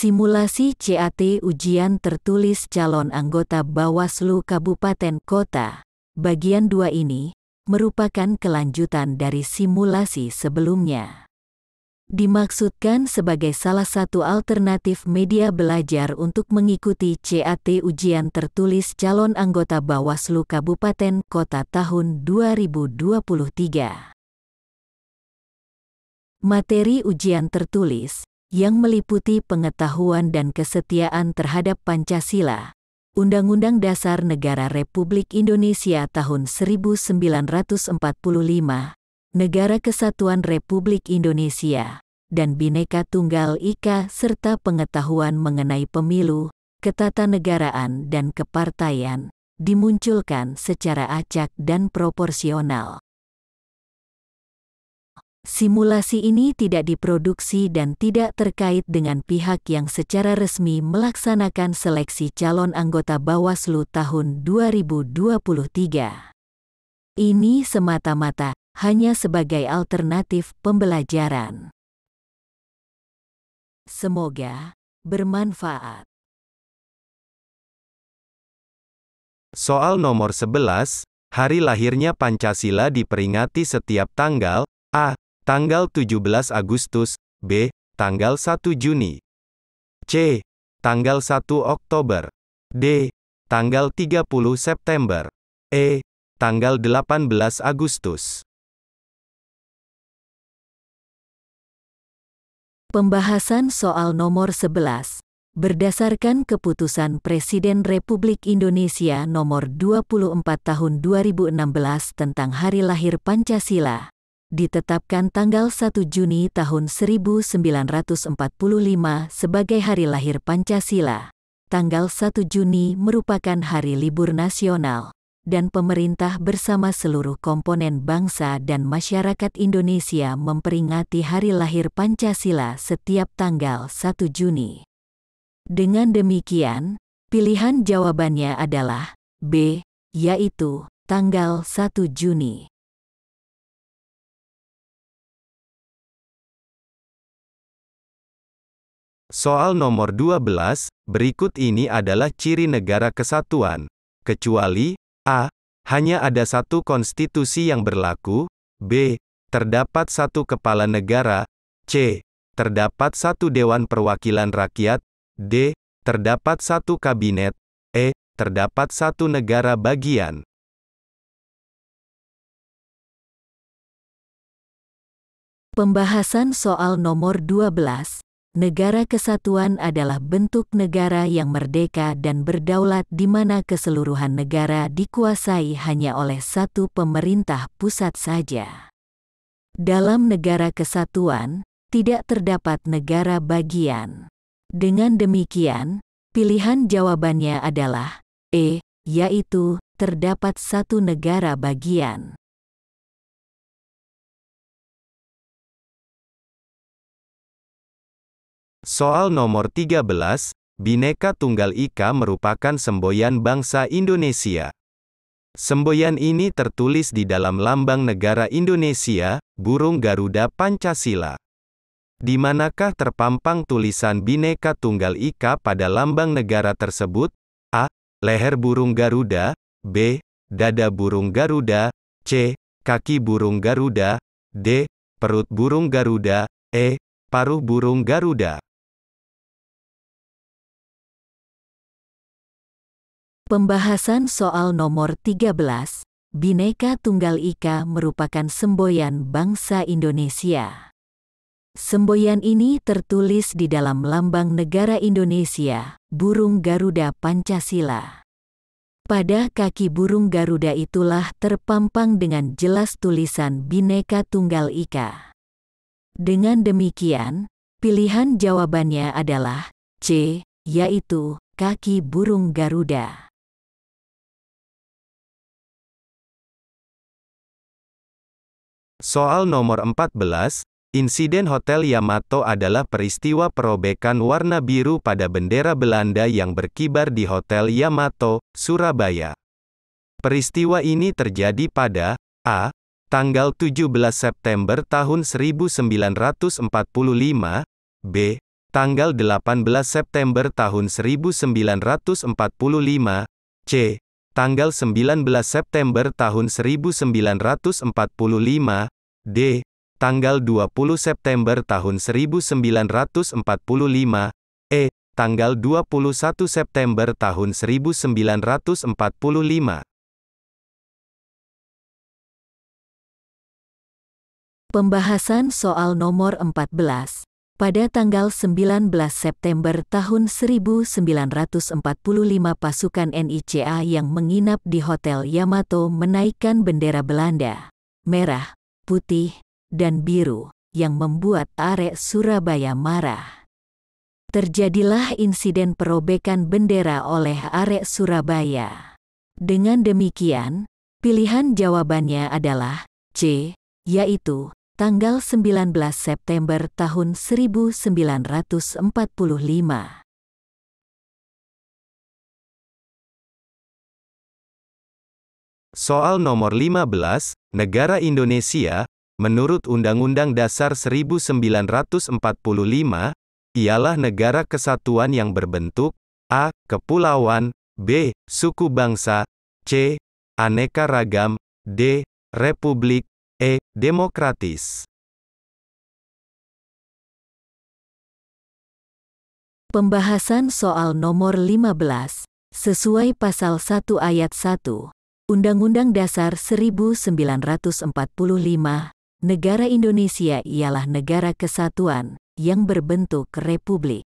Simulasi CAT Ujian Tertulis Calon Anggota Bawaslu Kabupaten Kota, bagian 2 ini, merupakan kelanjutan dari simulasi sebelumnya. Dimaksudkan sebagai salah satu alternatif media belajar untuk mengikuti CAT Ujian Tertulis Calon Anggota Bawaslu Kabupaten Kota tahun 2023. Materi ujian tertulis yang meliputi pengetahuan dan kesetiaan terhadap Pancasila, Undang-Undang Dasar Negara Republik Indonesia tahun 1945, Negara Kesatuan Republik Indonesia, dan Bhinneka Tunggal Ika serta pengetahuan mengenai pemilu, ketatanegaraan dan kepartaian, dimunculkan secara acak dan proporsional. Simulasi ini tidak diproduksi dan tidak terkait dengan pihak yang secara resmi melaksanakan seleksi calon anggota Bawaslu tahun 2023. Ini semata-mata hanya sebagai alternatif pembelajaran. Semoga bermanfaat. Soal nomor 11, hari lahirnya Pancasila diperingati setiap tanggal A. Tanggal 17 Agustus, B. Tanggal 1 Juni, C. Tanggal 1 Oktober, D. Tanggal 30 September, E. Tanggal 18 Agustus. Pembahasan soal nomor 11. Berdasarkan Keputusan Presiden Republik Indonesia Nomor 24 Tahun 2016 tentang Hari Lahir Pancasila, ditetapkan tanggal 1 Juni tahun 1945 sebagai Hari Lahir Pancasila. Tanggal 1 Juni merupakan hari libur nasional, dan pemerintah bersama seluruh komponen bangsa dan masyarakat Indonesia memperingati Hari Lahir Pancasila setiap tanggal 1 Juni. Dengan demikian, pilihan jawabannya adalah B, yaitu tanggal 1 Juni. Soal nomor 12, berikut ini adalah ciri negara kesatuan. Kecuali, A. Hanya ada satu konstitusi yang berlaku, B. Terdapat satu kepala negara, C. Terdapat satu Dewan Perwakilan Rakyat, D. Terdapat satu kabinet, E. Terdapat satu negara bagian. Pembahasan soal nomor 12. Negara kesatuan adalah bentuk negara yang merdeka dan berdaulat di mana keseluruhan negara dikuasai hanya oleh satu pemerintah pusat saja. Dalam negara kesatuan, tidak terdapat negara bagian. Dengan demikian, pilihan jawabannya adalah E, yaitu terdapat satu negara bagian. Soal nomor 13, Bhinneka Tunggal Ika merupakan semboyan bangsa Indonesia. Semboyan ini tertulis di dalam lambang negara Indonesia, burung Garuda Pancasila. Di manakah terpampang tulisan Bhinneka Tunggal Ika pada lambang negara tersebut? A. Leher burung Garuda, B. Dada burung Garuda, C. Kaki burung Garuda, D. Perut burung Garuda, E. Paruh burung Garuda. Pembahasan soal nomor 13. Bhinneka Tunggal Ika merupakan semboyan bangsa Indonesia. Semboyan ini tertulis di dalam lambang negara Indonesia, burung Garuda Pancasila. Pada kaki burung Garuda itulah terpampang dengan jelas tulisan Bhinneka Tunggal Ika. Dengan demikian, pilihan jawabannya adalah C, yaitu kaki burung Garuda. Soal nomor 14, insiden Hotel Yamato adalah peristiwa perobekan warna biru pada bendera Belanda yang berkibar di Hotel Yamato, Surabaya. Peristiwa ini terjadi pada A. Tanggal 17 September tahun 1945, B. tanggal 18 September tahun 1945, C. tanggal 19 September tahun 1945, D. tanggal 20 September tahun 1945, E. tanggal 21 September tahun 1945. Pembahasan soal nomor 14. Pada tanggal 19 September tahun 1945 pasukan NICA yang menginap di Hotel Yamato menaikkan bendera Belanda, merah, putih, dan biru, yang membuat arek Surabaya marah. Terjadilah insiden perobekan bendera oleh arek Surabaya. Dengan demikian, pilihan jawabannya adalah C, yaitu tanggal 19 September tahun 1945. Soal nomor 15, negara Indonesia, menurut Undang-Undang Dasar 1945, ialah negara kesatuan yang berbentuk A. Kepulauan, B. Suku bangsa, C. Aneka ragam, D. Republik, E. Demokratis. Pembahasan soal nomor 15, sesuai pasal 1 ayat 1, Undang-Undang Dasar 1945, negara Indonesia ialah negara kesatuan, yang berbentuk republik.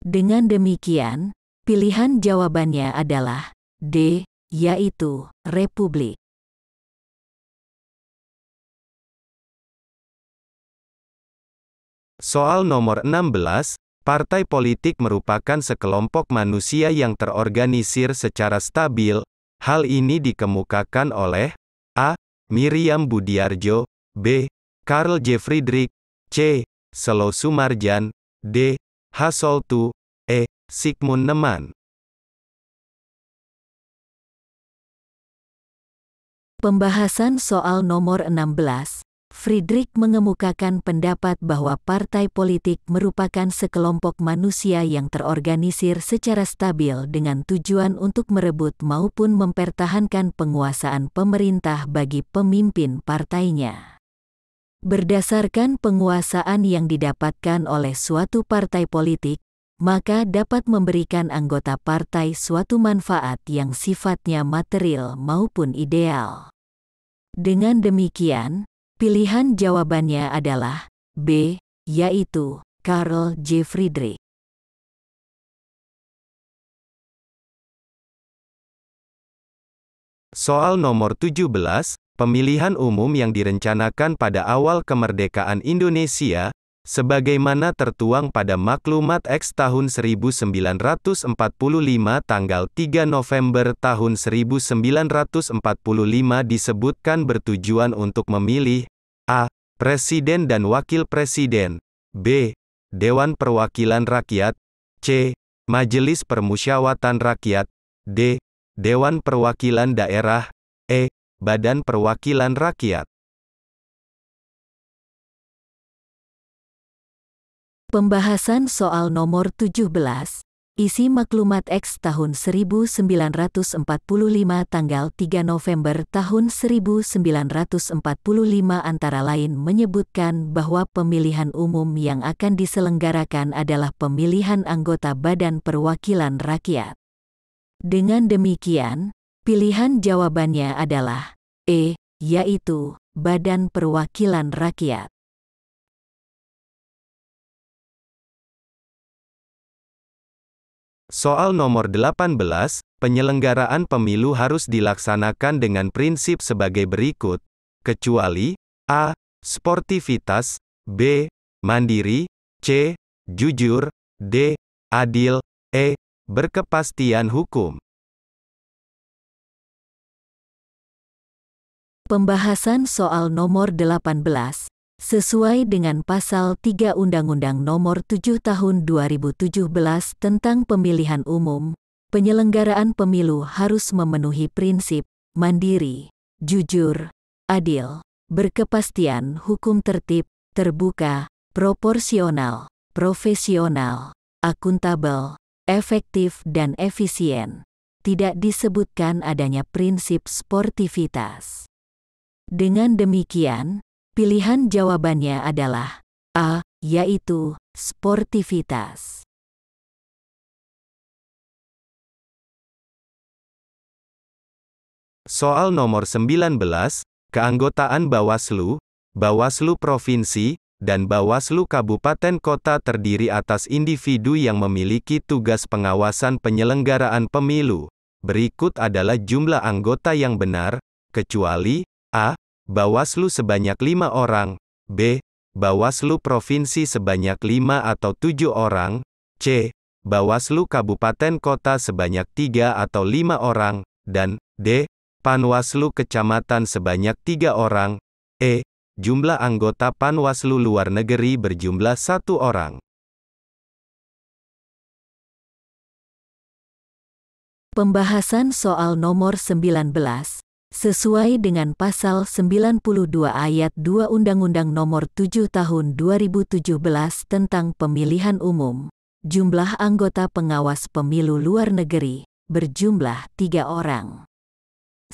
Dengan demikian, pilihan jawabannya adalah D, yaitu republik. Soal nomor 16, partai politik merupakan sekelompok manusia yang terorganisir secara stabil. Hal ini dikemukakan oleh A. Miriam Budiarjo, B. Karl J. Friedrich, C. Selo Sumarjan, D. Hasoltu, E. Sigmund Neman. Pembahasan soal nomor 16. Friedrich mengemukakan pendapat bahwa partai politik merupakan sekelompok manusia yang terorganisir secara stabil dengan tujuan untuk merebut maupun mempertahankan penguasaan pemerintah bagi pemimpin partainya. Berdasarkan penguasaan yang didapatkan oleh suatu partai politik, maka dapat memberikan anggota partai suatu manfaat yang sifatnya material maupun ideal. Dengan demikian, pilihan jawabannya adalah B, yaitu Karl J. Friedrich. Soal nomor 17, pemilihan umum yang direncanakan pada awal kemerdekaan Indonesia, sebagaimana tertuang pada Maklumat X tahun 1945 tanggal 3 November tahun 1945 disebutkan bertujuan untuk memilih A. Presiden dan Wakil Presiden, B. Dewan Perwakilan Rakyat, C. Majelis Permusyawaratan Rakyat, D. Dewan Perwakilan Daerah, E. Badan Perwakilan Rakyat. Pembahasan soal nomor 17, isi Maklumat X tahun 1945 tanggal 3 November tahun 1945 antara lain menyebutkan bahwa pemilihan umum yang akan diselenggarakan adalah pemilihan anggota Badan Perwakilan Rakyat. Dengan demikian, pilihan jawabannya adalah E, yaitu Badan Perwakilan Rakyat. Soal nomor 18, penyelenggaraan pemilu harus dilaksanakan dengan prinsip sebagai berikut, kecuali A. Sportivitas, B. Mandiri, C. Jujur, D. Adil, E. Berkepastian hukum. Pembahasan soal nomor 18. Sesuai dengan Pasal 3 Undang-Undang Nomor 7 Tahun 2017 tentang Pemilihan Umum, penyelenggaraan pemilu harus memenuhi prinsip mandiri, jujur, adil, berkepastian hukum, tertib, terbuka, proporsional, profesional, akuntabel, efektif dan efisien. Tidak disebutkan adanya prinsip sportivitas. Dengan demikian, pilihan jawabannya adalah A, yaitu sportivitas. Soal nomor 19, keanggotaan Bawaslu, Bawaslu Provinsi, dan Bawaslu Kabupaten Kota terdiri atas individu yang memiliki tugas pengawasan penyelenggaraan pemilu. Berikut adalah jumlah anggota yang benar, kecuali A. Bawaslu sebanyak 5 orang, B. Bawaslu Provinsi sebanyak 5 atau 7 orang, C. Bawaslu Kabupaten Kota sebanyak 3 atau 5 orang, dan D. Panwaslu Kecamatan sebanyak 3 orang, E. Jumlah anggota Panwaslu luar negeri berjumlah 1 orang. Pembahasan soal nomor 19, sesuai dengan pasal 92 ayat 2 Undang-Undang Nomor 7 Tahun 2017 tentang Pemilihan Umum, jumlah anggota pengawas pemilu luar negeri berjumlah 3 orang.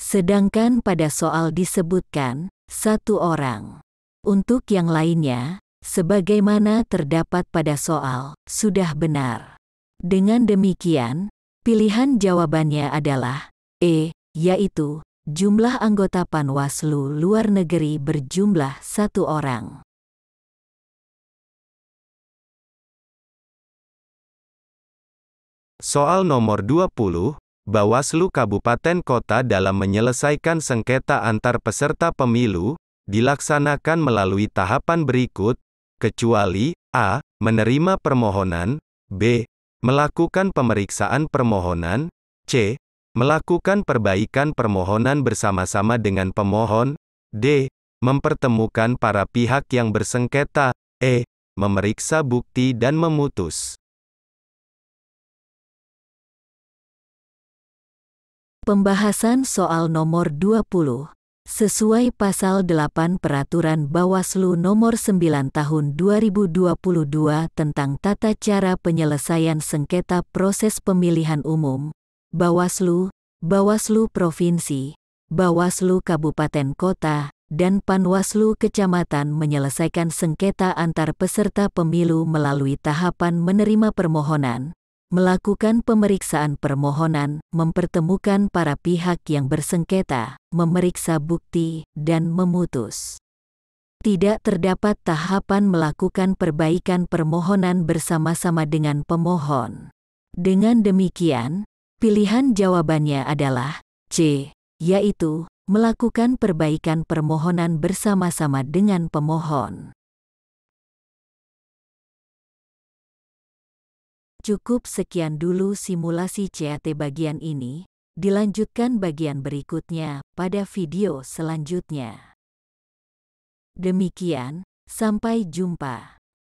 Sedangkan pada soal disebutkan 1 orang. Untuk yang lainnya, sebagaimana terdapat pada soal, sudah benar. Dengan demikian, pilihan jawabannya adalah E, yaitu jumlah anggota Panwaslu luar negeri berjumlah 1 orang. Soal nomor 20, Bawaslu Kabupaten Kota dalam menyelesaikan sengketa antar peserta pemilu, dilaksanakan melalui tahapan berikut, kecuali A. Menerima permohonan, B. Melakukan pemeriksaan permohonan, C. Melakukan perbaikan permohonan bersama-sama dengan pemohon, D. Mempertemukan para pihak yang bersengketa, E. Memeriksa bukti dan memutus. Pembahasan soal nomor 20, sesuai pasal 8 Peraturan Bawaslu Nomor 9 Tahun 2022 tentang tata cara penyelesaian sengketa proses pemilihan umum, Bawaslu, Bawaslu Provinsi, Bawaslu Kabupaten Kota, dan Panwaslu Kecamatan menyelesaikan sengketa antar peserta pemilu melalui tahapan menerima permohonan, melakukan pemeriksaan permohonan, mempertemukan para pihak yang bersengketa, memeriksa bukti, dan memutus. Tidak terdapat tahapan melakukan perbaikan permohonan bersama-sama dengan pemohon. Dengan demikian, pilihan jawabannya adalah C, yaitu melakukan perbaikan permohonan bersama-sama dengan pemohon. Cukup sekian dulu simulasi CAT bagian ini, dilanjutkan bagian berikutnya pada video selanjutnya. Demikian, sampai jumpa.